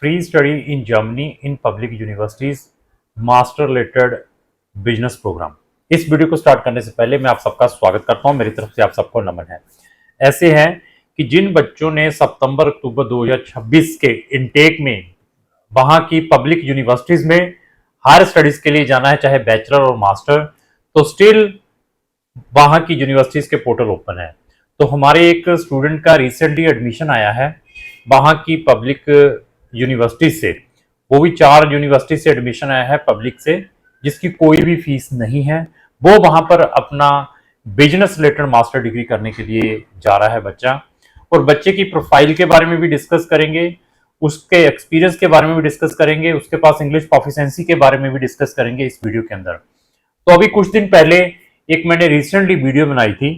Free study in Germany in public universities master related business programme. इस video को start करने से पहले मैं आप सबका स्वागत करता हूं। मेरी तरफ से आप सबको नमन है। ऐसे है कि जिन बच्चों ने सितंबर अक्टूबर 2026 के इनटेक में वहां की पब्लिक यूनिवर्सिटीज में हायर स्टडीज के लिए जाना है, चाहे बैचलर और मास्टर, तो स्टिल वहां की यूनिवर्सिटीज के पोर्टल ओपन है। तो हमारे एक स्टूडेंट का रिसेंटली एडमिशन आया है वहां की पब्लिक यूनिवर्सिटी से, वो भी 4 यूनिवर्सिटी से एडमिशन आया है पब्लिक से, जिसकी कोई भी फीस नहीं है। वो वहां पर अपना बिजनेस रिलेटेड मास्टर डिग्री करने के लिए जा रहा है बच्चा, और बच्चे की प्रोफाइल के बारे में भी डिस्कस करेंगे, उसके एक्सपीरियंस के बारे में भी डिस्कस करेंगे, उसके पास इंग्लिश प्रोफिशिएंसी के बारे में भी डिस्कस करेंगे इस वीडियो के अंदर। तो अभी कुछ दिन पहले एक मैंने रिसेंटली वीडियो बनाई थी,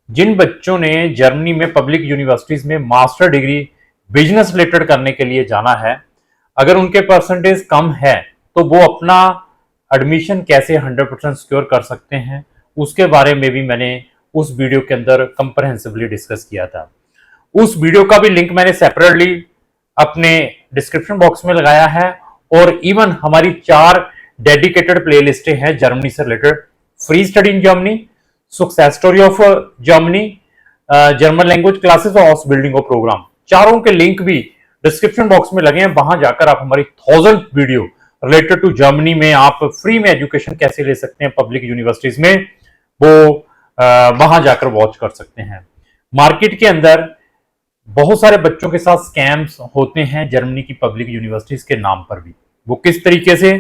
जिन बच्चों ने जर्मनी में पब्लिक यूनिवर्सिटीज में मास्टर डिग्री बिजनेस रिलेटेड करने के लिए जाना है, अगर उनके परसेंटेज कम है तो वो अपना एडमिशन कैसे 100% सिक्योर कर सकते हैं, उसके बारे में भी मैंने उस वीडियो के अंदर कंप्रहेंसिवली डिस्कस किया था। उस वीडियो का भी लिंक मैंने सेपरेटली अपने डिस्क्रिप्शन बॉक्स में लगाया है, और इवन हमारी 4 डेडिकेटेड प्लेलिस्टें हैं जर्मनी से related: free study in Germany, success story of Germany, German language classes और हाउस बिल्डिंग ऑफ प्रोग्राम। चारों के लिंक भी डिस्क्रिप्शन बॉक्स में लगे हैं। वहां जाकर आप हमारी 1000 वीडियो रिलेटेड टू जर्मनी में आप फ्री में एजुकेशन कैसे ले सकते हैं पब्लिक यूनिवर्सिटीज में, वो वहां जाकर वॉच कर सकते हैं। मार्केट के अंदर बहुत सारे बच्चों के साथ स्कैम्स होते हैं जर्मनी की पब्लिक यूनिवर्सिटीज के नाम पर भी। वो किस तरीके से,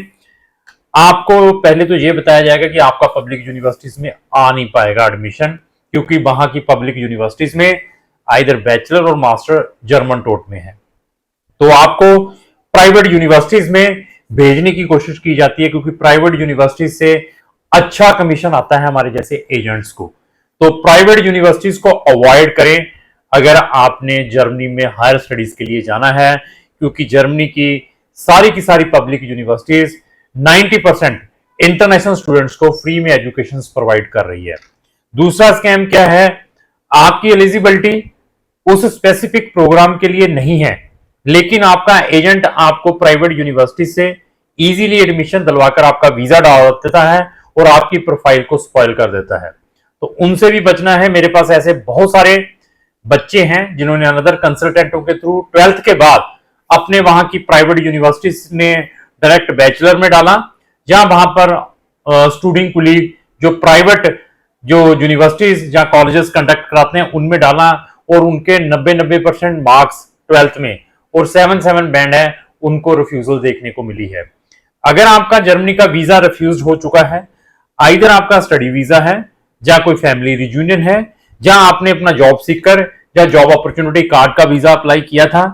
आपको पहले तो ये बताया जाएगा कि आपका पब्लिक यूनिवर्सिटीज में आ नहीं पाएगा एडमिशन, क्योंकि वहां की पब्लिक यूनिवर्सिटीज में आइदर बैचलर और मास्टर जर्मन टोट में है। तो आपको प्राइवेट यूनिवर्सिटीज में भेजने की कोशिश की जाती है, क्योंकि प्राइवेट यूनिवर्सिटीज से अच्छा कमीशन आता है हमारे जैसे एजेंट्स को। तो प्राइवेट यूनिवर्सिटीज को अवॉइड करें अगर आपने जर्मनी में हायर स्टडीज के लिए जाना है, क्योंकि जर्मनी की सारी पब्लिक यूनिवर्सिटीज 90% इंटरनेशनल स्टूडेंट्स को फ्री में एजुकेशन प्रोवाइड कर रही है। दूसरा स्कैम क्या है, आपकी एलिजिबिलिटी उस स्पेसिफिक प्रोग्राम के लिए नहीं है, लेकिन आपका एजेंट आपको प्राइवेट यूनिवर्सिटी से इजीली एडमिशन दिलवाकर आपका वीजा डाल देता है और आपकी प्रोफाइल को स्पॉइल कर देता है। तो उनसे भी बचना है। मेरे पास ऐसे बहुत सारे बच्चे हैं जिन्होंने अनदर कंसल्टेंटों के थ्रू 12th के बाद अपने वहां की प्राइवेट यूनिवर्सिटी ने डायरेक्ट बैचलर में डाला, जहां वहां पर स्टूडेंट कुलीग जो प्राइवेट जो यूनिवर्सिटीज जहां कॉलेजेस कंडक्ट कराते हैं उनमें डाला, और उनके 90% मार्क्स 12th में और 7 बैंड है, उनको रिफ्यूजल देखने को मिली है। अगर आपका जर्मनी का वीजा रिफ्यूज हो चुका है, आइदर आपका स्टडी वीजा है, जहां कोई फैमिली रियूनियन है, जहां आपने अपना जॉब सीकर या जॉब अपॉर्चुनिटी कार्ड का वीजा अप्लाई किया था,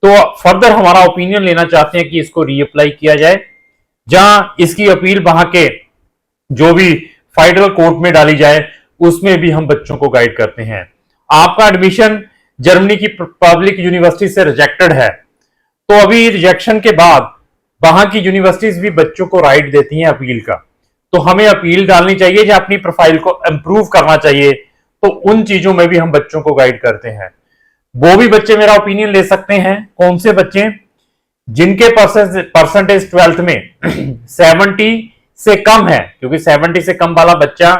तो फर्दर हमारा ओपिनियन लेना चाहते हैं कि इसको रीअप्लाई किया जाए, जहां इसकी अपील वहां के जो भी फेडरल कोर्ट में डाली जाए, उसमें भी हम बच्चों को गाइड करते हैं। आपका एडमिशन जर्मनी की पब्लिक यूनिवर्सिटी से रिजेक्टेड है, तो अभी रिजेक्शन के बाद वहां की यूनिवर्सिटीज भी बच्चों को राइट देती हैं अपील का, तो हमें अपील डालनी चाहिए या अपनी प्रोफाइल को इंप्रूव करना चाहिए। तो उन चीजों में भी हम बच्चों को गाइड करते हैं। वो भी बच्चे मेरा ओपिनियन ले सकते हैं। कौन से बच्चे? जिनके परसेंटेज 12th में 70 से कम है, क्योंकि 70 से कम वाला बच्चा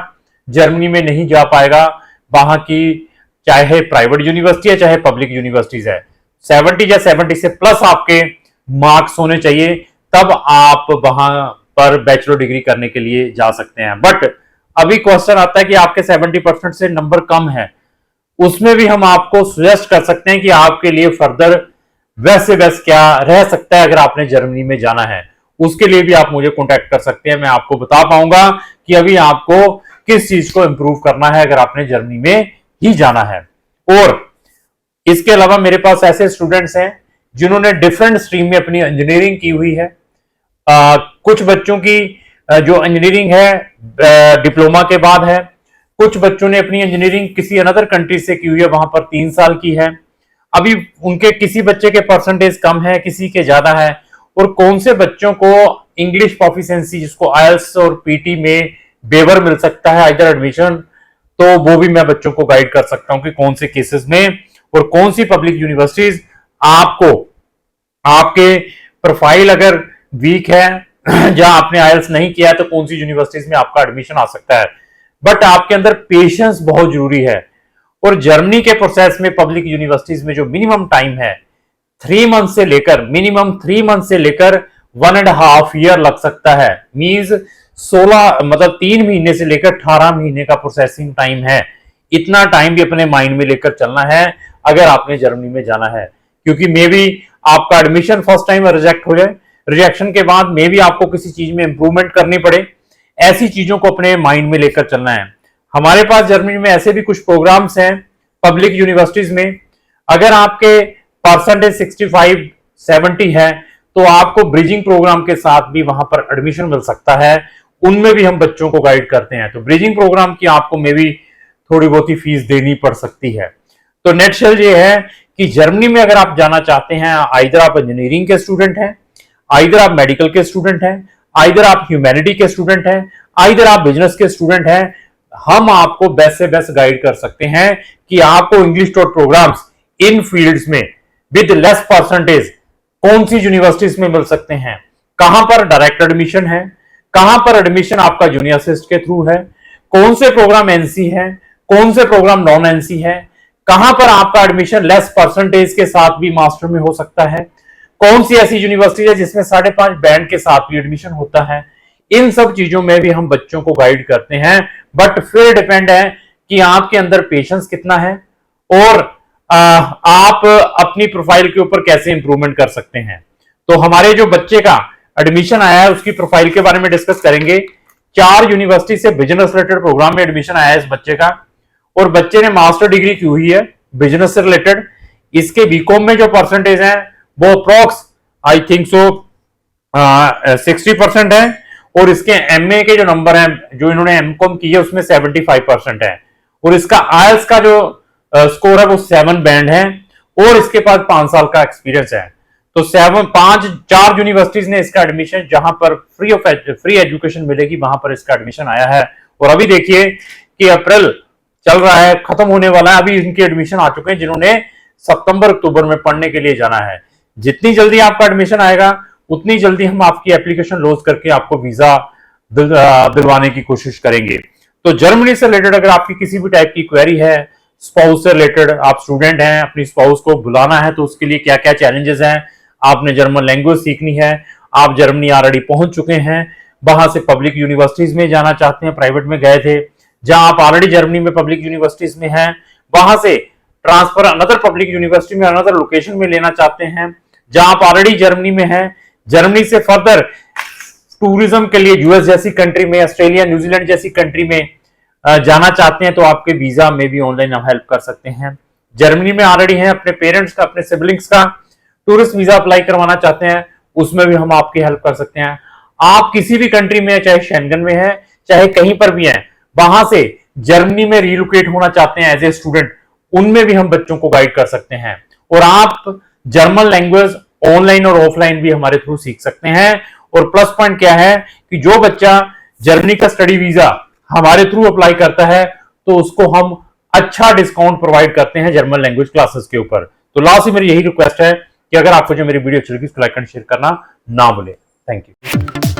जर्मनी में नहीं जा पाएगा। वहां की चाहे प्राइवेट यूनिवर्सिटी है चाहे पब्लिक यूनिवर्सिटीज है, 70 या 70 से प्लस आपके मार्क्स होने चाहिए, तब आप वहां पर बैचलर डिग्री करने के लिए जा सकते हैं। बट अभी क्वेश्चन आता है कि आपके 70% से नंबर कम है, उसमें भी हम आपको सजेस्ट कर सकते हैं कि आपके लिए फर्दर बेस्ट से बेस्ट क्या रह सकता है अगर आपने जर्मनी में जाना है। उसके लिए भी आप मुझे कांटेक्ट कर सकते हैं। मैं आपको बता पाऊंगा कि अभी आपको किस चीज को इंप्रूव करना है अगर आपने जर्मनी में ही जाना है। और इसके अलावा मेरे पास ऐसे स्टूडेंट्स हैं जिन्होंने डिफरेंट स्ट्रीम में अपनी इंजीनियरिंग की हुई है। कुछ बच्चों की जो इंजीनियरिंग है डिप्लोमा के बाद है, कुछ बच्चों ने अपनी इंजीनियरिंग किसी अनदर कंट्री से की हुई है, वहां पर 3 साल की है। अभी उनके किसी बच्चे के परसेंटेज कम है, किसी के ज्यादा है। और कौन से बच्चों को इंग्लिश प्रोफिशिएंसी जिसको आईएलटीएस और पीटी में वेवर मिल सकता है आइदर एडमिशन, तो वो भी मैं बच्चों को गाइड कर सकता हूं कि कौन से केसेस में और कौन सी पब्लिक यूनिवर्सिटीज आपको आपके प्रोफाइल अगर वीक है, जहां आपने आईएलटीएस नहीं किया है, तो कौन सी यूनिवर्सिटीज में आपका एडमिशन आ सकता है। बट आपके अंदर पेशेंस बहुत जरूरी है। और जर्मनी के प्रोसेस में पब्लिक यूनिवर्सिटीज में जो मिनिमम टाइम है 3 मंथ से लेकर मिनिमम 3 मंथ से लेकर 1.5 ईयर लग सकता है। मींस 16 मतलब 3 महीने से लेकर 18 महीने का प्रोसेसिंग टाइम है। इतना टाइम भी अपने माइंड में लेकर चलना है अगर आपने जर्मनी में जाना है, क्योंकि मे बी आपका एडमिशन फर्स्ट टाइम रिजेक्ट हो जाए, रिजेक्शन के बाद मे बी आपको किसी चीज में इंप्रूवमेंट करनी पड़े। ऐसी चीजों को अपने माइंड में लेकर चलना है। हमारे पास जर्मनी में ऐसे भी कुछ प्रोग्राम्स हैं पब्लिक यूनिवर्सिटीज में। अगर आपके परसेंटेज 65-70 है तो आपको ब्रिजिंग प्रोग्राम के साथ भी वहां पर एडमिशन मिल सकता है। उनमें भी हम बच्चों को गाइड करते हैं। तो ब्रिजिंग प्रोग्राम की आपको मे बी थोड़ी बहुत ही फीस देनी पड़ सकती है। तो नेटशेल ये है कि जर्मनी में अगर आप जाना चाहते हैं, आइदर आप इंजीनियरिंग के स्टूडेंट हैं, आइदर आप मेडिकल के स्टूडेंट हैं, आइदर आप ह्यूमैनिटी के स्टूडेंट हैं, आइदर आप बिजनेस के स्टूडेंट हैं, हम आपको बेस्ट से बेस्ट गाइड कर सकते हैं कि आपको इंग्लिश टॉट प्रोग्राम्स इन फील्ड्स में विद लेस परसेंटेज कौन सी यूनिवर्सिटीज में मिल सकते हैं, कहां पर डायरेक्ट एडमिशन है, कहां पर एडमिशन आपका जूनियर असिस्ट के थ्रू है, कौन से प्रोग्राम एनसी है, कौन से प्रोग्राम नॉन एनसी है, कहां पर आपका एडमिशन लेस परसेंटेज के साथ भी मास्टर में हो सकता है, कौन सी ऐसी यूनिवर्सिटी है जिसमें 5.5 बैंड के साथ भी एडमिशन होता है। इन सब चीजों में भी हम बच्चों को गाइड करते हैं। बट फिर डिपेंड है कि आपके अंदर पेशेंस कितना है और आप अपनी प्रोफाइल के ऊपर कैसे इंप्रूवमेंट कर सकते हैं। तो हमारे जो बच्चे का एडमिशन आया है उसकी प्रोफाइल के बारे में डिस्कस करेंगे। 4 यूनिवर्सिटी से बिजनेस रिलेटेड प्रोग्राम में एडमिशन आया है इस बच्चे का, और बच्चे ने मास्टर डिग्री की हुई है बिजनेस से रिलेटेड। इसके बीकॉम में जो परसेंटेज है वो अप्रोक्स आई थिंक सो 60% है, और इसके एमए के जो नंबर हैं जो इन्होंने एमकॉम की है उसमें 75% है, और इसका आईएलटीएस का जो स्कोर है वो 7 बैंड है, और इसके पास 5 साल का एक्सपीरियंस है। तो 4 यूनिवर्सिटीज ने इसका एडमिशन, जहां पर फ्री एजुकेशन मिलेगी वहां पर इसका एडमिशन आया है। और अभी देखिए कि अप्रैल चल रहा है, खत्म होने वाला है, अभी इनके एडमिशन आ चुके हैं जिन्होंने सितंबर अक्टूबर में पढ़ने के लिए जाना है। जितनी जल्दी आपका एडमिशन आएगा उतनी जल्दी हम आपकी एप्लीकेशन लॉन्च करके आपको वीजा दिलवाने की कोशिश करेंगे। तो जर्मनी से रिलेटेड अगर आपकी किसी भी टाइप की क्वेरी है, स्पाउस से रिलेटेड, आप स्टूडेंट हैं, अपनी स्पाउस को बुलाना है तो उसके लिए क्या क्या चैलेंजेस हैं, आपने जर्मन लैंग्वेज सीखनी है, आप जर्मनी ऑलरेडी पहुंच चुके हैं, वहां से पब्लिक यूनिवर्सिटीज में जाना चाहते हैं, प्राइवेट में गए थे, जहां आप ऑलरेडी जर्मनी में पब्लिक यूनिवर्सिटीज में हैं, वहां से ट्रांसफर अनदर पब्लिक यूनिवर्सिटी में अनदर लोकेशन में लेना चाहते हैं, जहां आप ऑलरेडी जर्मनी में हैं, जर्मनी से फर्दर टूरिज्म के लिए यूएस जैसी कंट्री में, ऑस्ट्रेलिया, न्यूजीलैंड जैसी कंट्री में जाना चाहते हैं, तो आपके वीजा में भी ऑनलाइन हम हेल्प कर सकते हैं। जर्मनी में ऑलरेडी हैं, अपने पेरेंट्स का, अपने सिबलिंग्स का टूरिस्ट वीजा अप्लाई करवाना चाहते हैं, उसमें भी हम आपकी हेल्प कर सकते हैं। आप किसी भी कंट्री में, चाहे शेंगन में है, चाहे कहीं पर भी हैं, वहां से जर्मनी में रिलोकेट होना चाहते हैं एज ए स्टूडेंट, उनमें भी हम बच्चों को गाइड कर सकते हैं। और आप जर्मन लैंग्वेज ऑनलाइन और ऑफलाइन भी हमारे थ्रू सीख सकते हैं। और प्लस पॉइंट क्या है कि जो बच्चा जर्मनी का स्टडी वीजा हमारे थ्रू अप्लाई करता है तो उसको हम अच्छा डिस्काउंट प्रोवाइड करते हैं जर्मन लैंग्वेज क्लासेस के ऊपर। तो लास्ट में मेरी यही रिक्वेस्ट है कि अगर आपको जो मेरी वीडियो अच्छी लगी उसको लाइक एंड शेयर करना ना भूलें। Thank you.